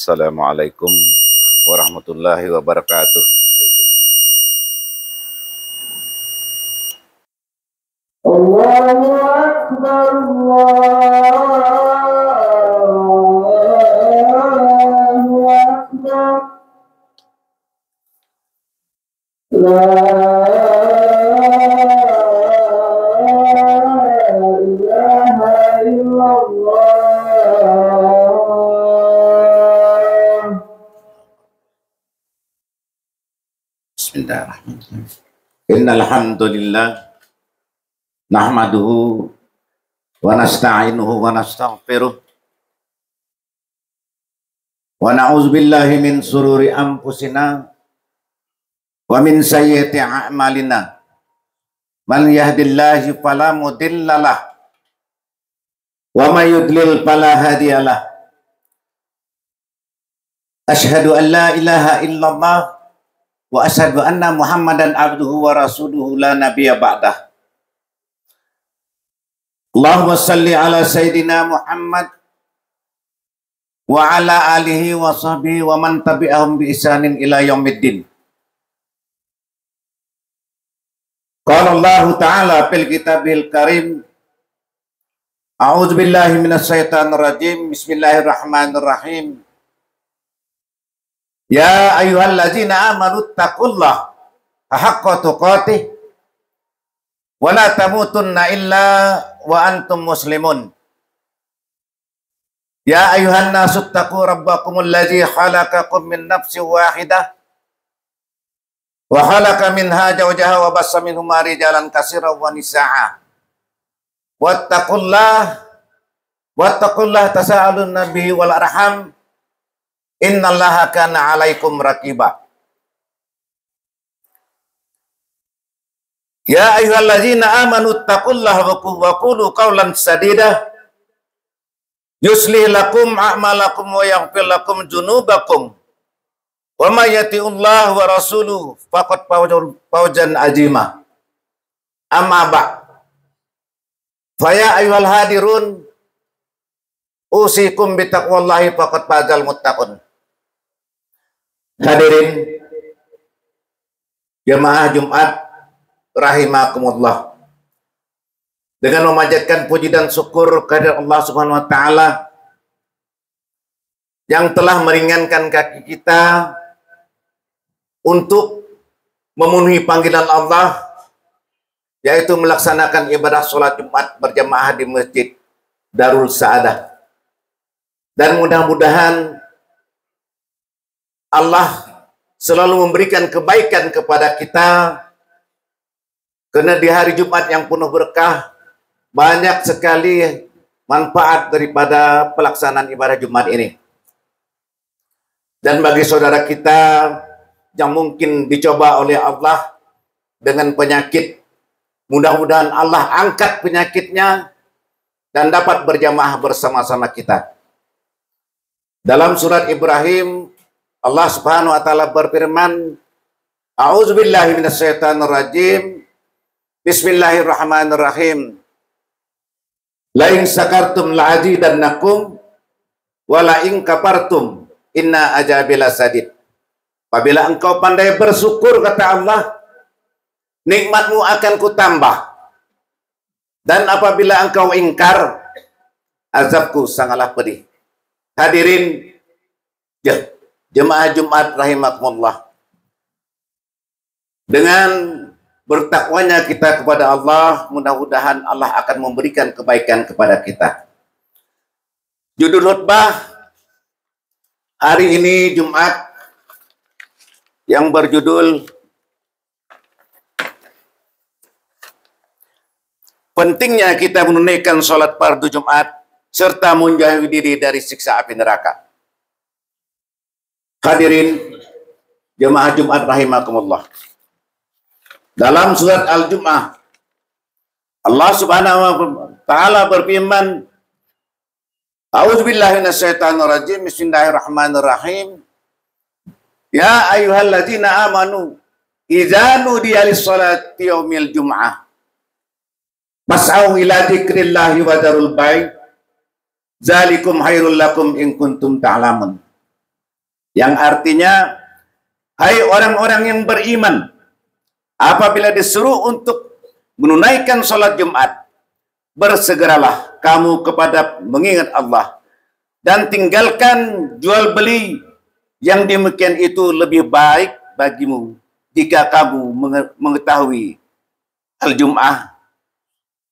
Assalamualaikum warahmatullahi wabarakatuh. Allahu Akbar, Allahu Akbar. La ilaha illallah. Bismillahirrahmanirrahim. Innal hamdalillah nahmaduhu wa nasta'inuhu wa nastaghfiruh wa na'udzu billahi min sururi anfusina wa min sayyiati a'malina. Man yahdihillahu fala mudhillalah wa may yudlil fala hadiyalah. Asyhadu an la ilaha illallah wa asyhadu anna Muhammadan abduhu wa rasuluhu la nabiyya ba'dah. Allahumma salli ala Sayyidina Muhammad wa ala alihi wa sahbihi wa man tabi'ahum bi ihsanin ila yaumiddin. Qala Allah Ta'ala fil kitabil karim, a'udzu billahi minasy syaithanir rajim, bismillahirrahmanirrahim. Ya ayyuhallazina amanu taqullaha haqqa tuqatih wa la tamutunna illa wa antum muslimun. Ya ayuhan nasu taqu rabbakumul ladzi khalaqakum min nafsin wahidah wa khalaqa minha zawjaha wa bassa minhuma rijalan katsiran wa nisaa. Wattaqullaha tasaaluna bihi wal arham innallaha kana 'alaikum raqiba. Ya ayyuhallazina amanu taqullaha wa qulu qawlan sadida yuslih lakum a'malakum wa yaghfir lakum dzunubakum wa may yuti'illah wa rasuluhu faqad fawzan azima. Amma ba'd. Fa ya ayyuhal hadirun usikum bi taqwallahi faqad fazal muttaqun. Hadirin jemaah Jumat rahimakumullah, dengan memanjatkan puji dan syukur kehadirat Allah Subhanahu wa taala yang telah meringankan kaki kita untuk memenuhi panggilan Allah, yaitu melaksanakan ibadah sholat Jumat berjamaah di Masjid Darul Sa'adah. Dan mudah-mudahan Allah selalu memberikan kebaikan kepada kita, karena di hari Jumat yang penuh berkah, banyak sekali manfaat daripada pelaksanaan ibadah Jumat ini. Dan bagi saudara kita yang mungkin dicoba oleh Allah dengan penyakit, mudah-mudahan Allah angkat penyakitnya dan dapat berjamaah bersama-sama kita. Dalam surat Ibrahim, Allah Subhanahu wa taala berfirman, a'udzubillahi minasyaitonir rajim. Bismillahirrahmanirrahim. La in sakartum la'azidannakum wa la in kafartum inna azabi lasadid. Apabila engkau pandai bersyukur, kata Allah, nikmatmu akan kutambah. Dan apabila engkau ingkar, azabku sangatlah pedih. Hadirin jemaah Jumat rahimakumullah, dengan bertakwanya kita kepada Allah, mudah-mudahan Allah akan memberikan kebaikan kepada kita. Judul khutbah hari ini Jumat yang berjudul pentingnya kita menunaikan sholat fardu Jumat serta menjauhi diri dari siksa api neraka. Hadirin jemaah Jumat rahimakumullah, dalam surat Al-Jum'ah, Allah Subhanahu wa taala berfirman, a'udzubillahi minasyaitonir rajim, bismillahirrahmanirrahim. Ya ayyuhalladzina amanu idza nudiya lis-salati yaumil jum'ah fas'au ila dzikrillahi wa darul bai' zalikum khairul lakum in kuntum ta'lamun. yang artinya, hai orang-orang yang beriman, apabila disuruh untuk menunaikan sholat Jumat, bersegeralah kamu kepada mengingat Allah dan tinggalkan jual beli, yang demikian itu lebih baik bagimu jika kamu mengetahui. Al-Jum'ah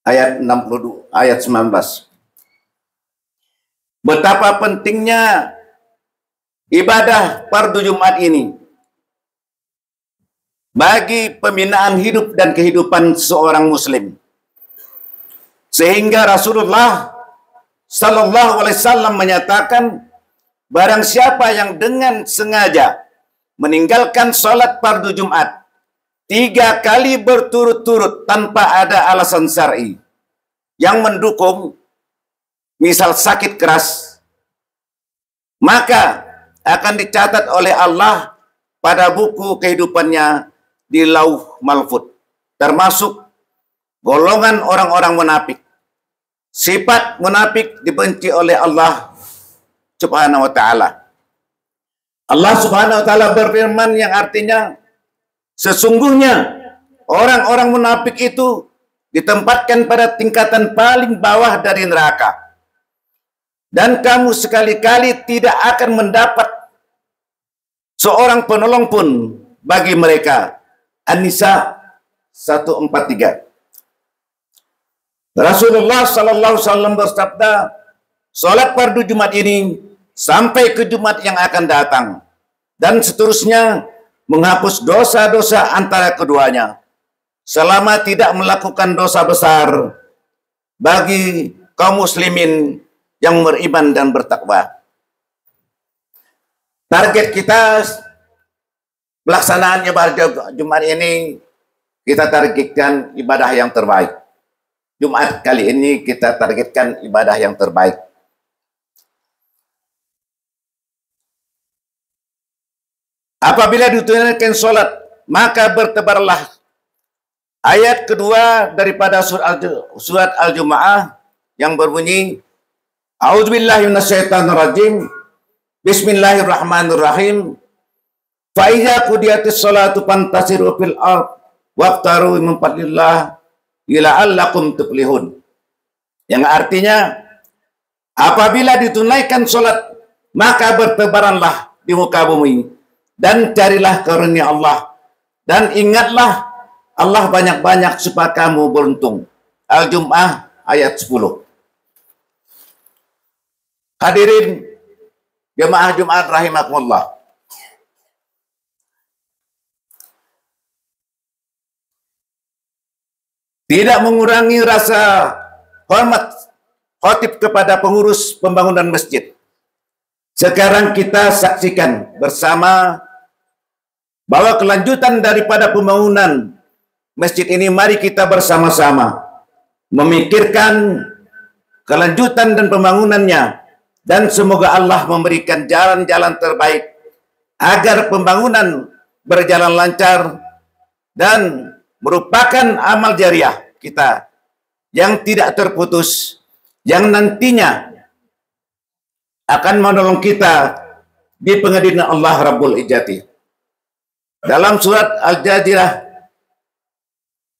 ayat 62, ayat 19. Betapa pentingnya ibadah fardu Jumat ini bagi pembinaan hidup dan kehidupan seorang muslim. Sehingga Rasulullah Sallallahu Alaihi Wasallam menyatakan, barang siapa yang dengan sengaja meninggalkan sholat fardu Jumat 3 kali berturut-turut tanpa ada alasan syar'i yang mendukung, misal sakit keras, maka akan dicatat oleh Allah pada buku kehidupannya di Lauh Mahfuz, termasuk golongan orang-orang munafik. Sifat munafik dibenci oleh Allah Subhanahu wa taala. Allah Subhanahu wa taala berfirman yang artinya, sesungguhnya orang-orang munafik itu ditempatkan pada tingkatan paling bawah dari neraka. Dan kamu sekali-kali tidak akan mendapat seorang penolong pun bagi mereka. An-Nisa 143. Rasulullah Sallallahu Alaihi Wasallam bersabda, sholat fardu Jumat ini sampai ke Jumat yang akan datang, dan seterusnya menghapus dosa-dosa antara keduanya, selama tidak melakukan dosa besar bagi kaum muslimin yang beriman dan bertakwa. Target kita pelaksanaan ibadah Jumat ini, kita targetkan ibadah yang terbaik. Jumat kali ini kita targetkan ibadah yang terbaik. Apabila ditunaikan sholat, maka bertebarlah ayat kedua daripada surat Al-Jumu'ah yang berbunyi, A'udzubillahi minasyaitonirrajim. Bismillahirrahmanirrahim. Fa idza qudiyatis sholatu fantasiru fil ard wabtaru min fadlillah la'allakum tuflihun. Yang artinya, apabila ditunaikan sholat, maka bertebaranlah di muka bumi dan carilah karunia Allah, dan ingatlah Allah banyak-banyak supaya kamu beruntung. Al-Jum'ah ayat 10. Hadirin jemaah Jumat rahimakumullah. Tidak mengurangi rasa hormat khatib kepada pengurus pembangunan masjid. Sekarang kita saksikan bersama bahwa kelanjutan daripada pembangunan masjid ini, mari kita bersama-sama memikirkan kelanjutan dan pembangunannya, dan semoga Allah memberikan jalan-jalan terbaik agar pembangunan berjalan lancar dan merupakan amal jariah kita yang tidak terputus, yang nantinya akan menolong kita di pengadilan Allah Rabbul Izzati. Dalam surat Al-Jazirah,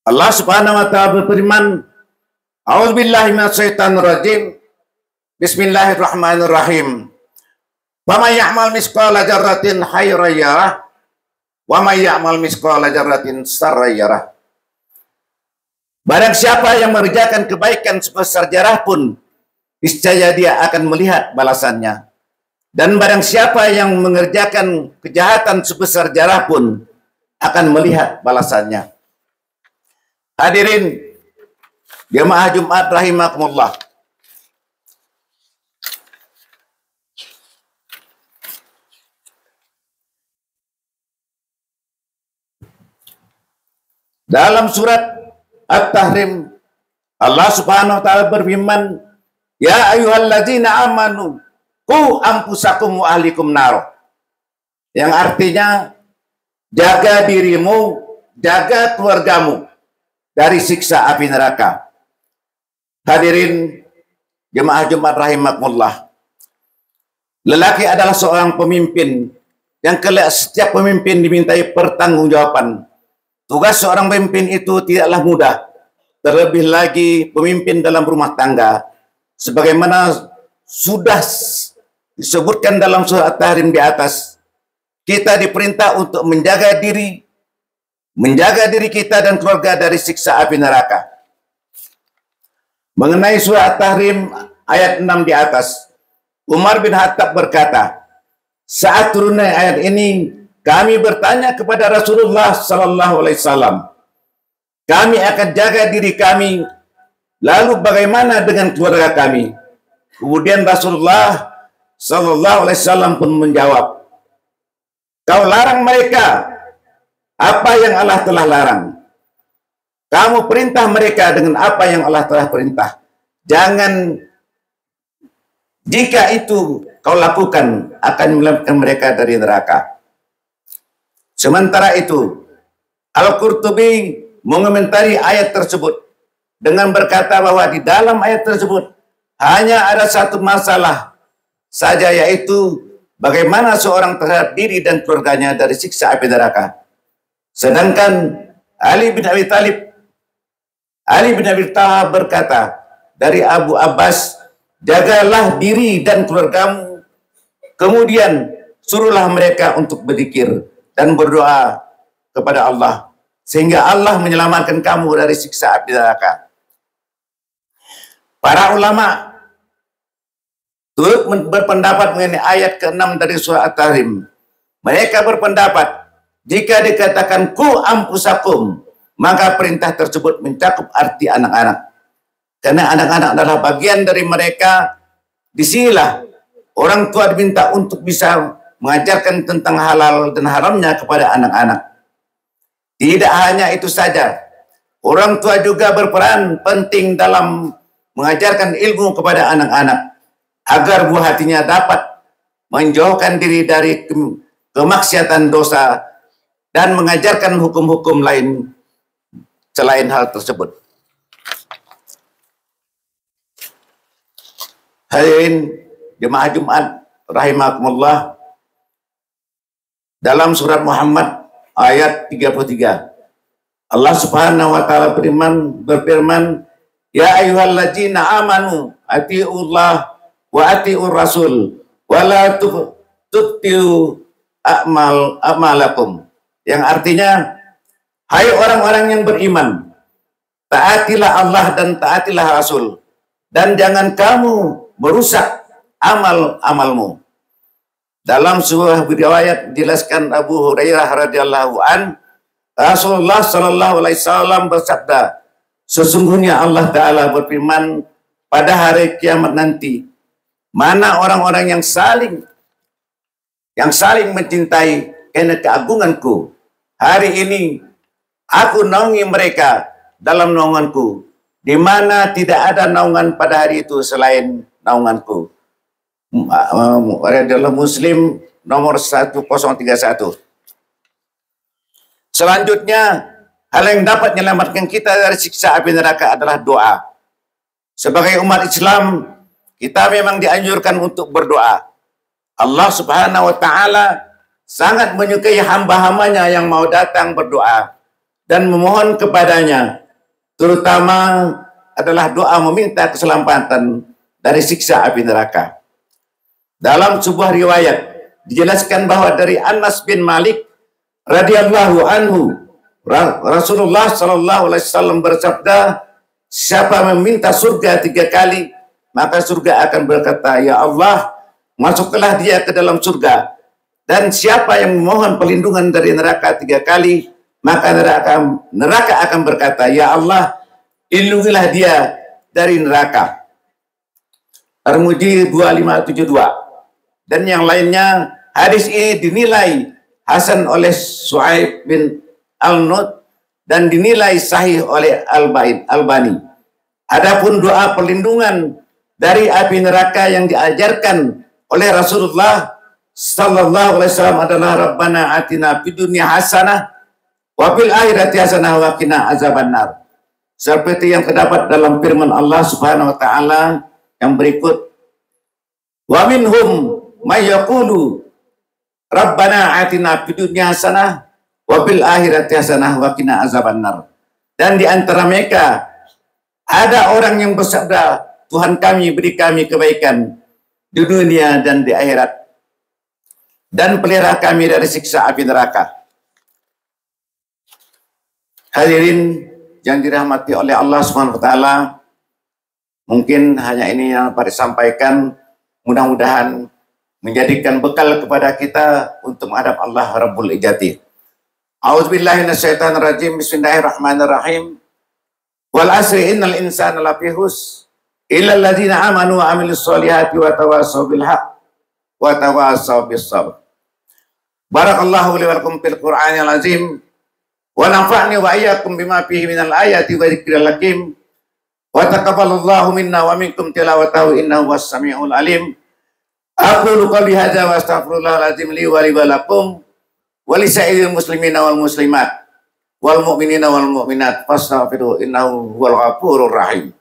Allah Subhanahu wa taala berfirman, A'udzubillahi minasyaitonirrajim. Bismillahirrahmanirrahim. Wa may ya'mal misqala dzarratin khairan yarah wa may ya'mal misqala dzarratin syarran yarah. Barang siapa yang mengerjakan kebaikan sebesar zarah pun, niscaya dia akan melihat balasannya. Dan barang siapa yang mengerjakan kejahatan sebesar zarah pun akan melihat balasannya. Hadirin jemaah Jumat rahimakumullah. Dalam surat At-Tahrim, Allah Subhanahu wa taala berfirman, Ya ayyuhalladzina amanu qu anfusakum wa ahlikum nar. Yang artinya, jaga dirimu, jaga keluargamu dari siksa api neraka. Hadirin jemaah Jumat rahimakumullah. Lelaki adalah seorang pemimpin Yang kelak setiap pemimpin dimintai pertanggungjawaban. Tugas seorang pemimpin itu tidaklah mudah. Terlebih lagi pemimpin dalam rumah tangga. Sebagaimana sudah disebutkan dalam surah At-Tahrim di atas, kita diperintah untuk menjaga diri kita dan keluarga dari siksa api neraka. Mengenai surah At-Tahrim ayat 6 di atas, Umar bin Khattab berkata, saat turunnya ayat ini, kami bertanya kepada Rasulullah Sallallahu Alaihi Wasallam, kami akan jaga diri kami, lalu bagaimana dengan keluarga kami? Kemudian Rasulullah Sallallahu Alaihi Wasallam pun menjawab, kau larang mereka apa yang Allah telah larang. Kamu perintah mereka dengan apa yang Allah telah perintah. Jangan, jika itu kau lakukan, akan menyelamatkan mereka dari neraka. Sementara itu, Al-Qurtubi mengomentari ayat tersebut dengan berkata bahwa di dalam ayat tersebut hanya ada satu masalah saja, yaitu bagaimana seorang terhadap diri dan keluarganya dari siksa api neraka. Sedangkan Ali bin Abi Thalib berkata dari Abu Abbas, jagalah diri dan keluargamu, kemudian suruhlah mereka untuk berzikir dan berdoa kepada Allah, sehingga Allah menyelamatkan kamu dari siksa api neraka. Para ulama turut berpendapat mengenai ayat ke-6 dari surah At-Tahrim. Mereka berpendapat, jika dikatakan ku ampusakum, maka perintah tersebut mencakup arti anak-anak. Karena anak-anak adalah bagian dari mereka. Disinilah orang tua diminta untuk bisa mengajarkan tentang halal dan haramnya kepada anak-anak. Tidak hanya itu saja, orang tua juga berperan penting dalam mengajarkan ilmu kepada anak-anak, agar buah hatinya dapat menjauhkan diri dari kemaksiatan dosa dan mengajarkan hukum-hukum lain selain hal tersebut. Hadirin jemaah Jumat rahimakumullah, dalam surat Muhammad ayat 33, Allah Subhanahu wa taala berfirman, ya ayyuhalladzina amanu atiiullah wa atiiur rasul wa la tubtilu a'malakum. Yang artinya, hai orang-orang yang beriman, taatilah Allah dan taatilah Rasul, dan jangan kamu merusak amal-amalmu. Dalam sebuah riwayat dijelaskan Abu Hurairah radhiyallahu an, Rasulullah sallallahu alaihi wasallam bersabda, sesungguhnya Allah taala berfirman, pada hari kiamat nanti, mana orang-orang yang saling mencintai karena keagunganku. Hari ini aku naungi mereka dalam naunganku, di mana tidak ada naungan pada hari itu selain naunganku. Adalah Muslim nomor 1031. Selanjutnya, hal yang dapat menyelamatkan kita dari siksa api neraka adalah doa. Sebagai umat Islam, kita memang dianjurkan untuk berdoa. Allah Subhanahu wa taala sangat menyukai hamba-hambanya yang mau datang berdoa dan memohon kepadanya, terutama adalah doa meminta keselamatan dari siksa api neraka. Dalam sebuah riwayat dijelaskan bahwa dari Anas bin Malik radhiyallahu anhu, Rasulullah sallallahu alaihi wasallam bersabda, siapa meminta surga 3 kali, maka surga akan berkata, ya Allah, masuklah dia ke dalam surga. Dan siapa yang memohon perlindungan dari neraka 3 kali, maka neraka akan berkata, ya Allah, lindungilah dia dari neraka. Ar-Muji 2572. Dan yang lainnya, hadis ini dinilai hasan oleh Su'aib bin Al-Nud dan dinilai sahih oleh Al-Bani. Adapun doa perlindungan dari api neraka yang diajarkan oleh Rasulullah sallallahu alaihi wasallam adalah Rabbana atina fid dunya hasanah wa fil akhirati hasanah wa qina azabannar. Seperti yang terdapat dalam firman Allah Subhanahu wa taala yang berikut, wa minhum may yaqulu Rabbana atina fid dunya hasanah wa fil akhirati hasanah wa qina azabannar. Dan di antara mereka ada orang yang bersabda, Tuhan kami beri kami kebaikan di dunia dan di akhirat, dan pelihara kami dari siksa api neraka. Hadirin yang dirahmati oleh Allah Subhanahu wa taala, mungkin hanya ini yang dapat disampaikan, mudah-mudahan menjadikan bekal kepada kita untuk menghadap Allah Rabbul Izzati. A'udzubillahi minasyaitonir rajim. Bismillahirrahmanirrahim. Wal asri innal insana lafi khusr illa alladziina amanu wa 'amilus sholihati wa tawassaw bil haqq wa tawassaw bis sabr. Barakallahu li wa lakum fil Qur'anil azim wa nafa'ni wa iyyakum bima fihi minal ayati wa dzikril hakim. Wa taqabbalallahu minna wa minkum tilawatahu innahu was-sami'ul alim. Aqulu qouli hadza wa astaghfirullahal azim li wa lakum wa li sa'iril muslimina wal muslimat wal mu'minina wal mu'minat fastaghfiruhu innahu huwal ghafurur rahim.